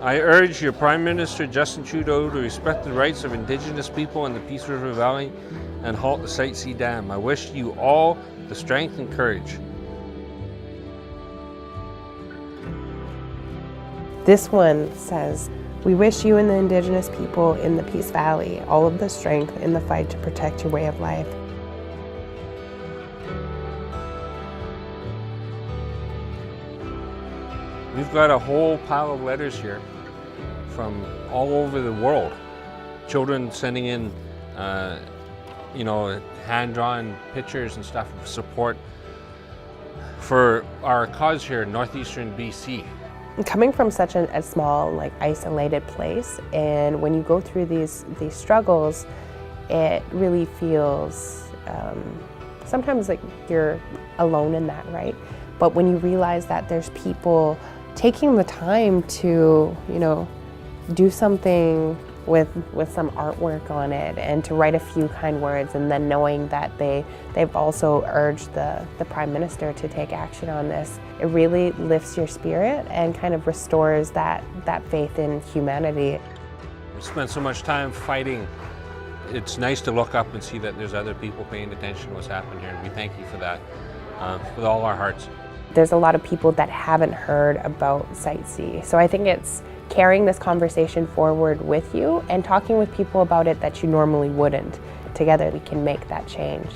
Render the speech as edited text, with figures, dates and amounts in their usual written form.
I urge your Prime Minister Justin Trudeau to respect the rights of Indigenous people in the Peace River Valley and halt the Site C dam. I wish you all the strength and courage. This one says, we wish you and the Indigenous people in the Peace Valley all of the strength in the fight to protect your way of life. We've got a whole pile of letters here from all over the world. Children sending in, hand-drawn pictures and stuff of support for our cause here in northeastern BC. Coming from such a small, isolated place, and when you go through these struggles, it really feels sometimes like you're alone in that, right? But when you realize that there's people taking the time to, do something with some artwork on it and to write a few kind words, and then knowing that they've also urged the Prime Minister to take action on this, it really lifts your spirit and kind of restores that faith in humanity. We spent so much time fighting. It's nice to look up and see that there's other people paying attention to what's happening here, and we thank you for that with all our hearts. There's a lot of people that haven't heard about Site C, so I think it's carrying this conversation forward with you and talking with people about it that you normally wouldn't. Together we can make that change.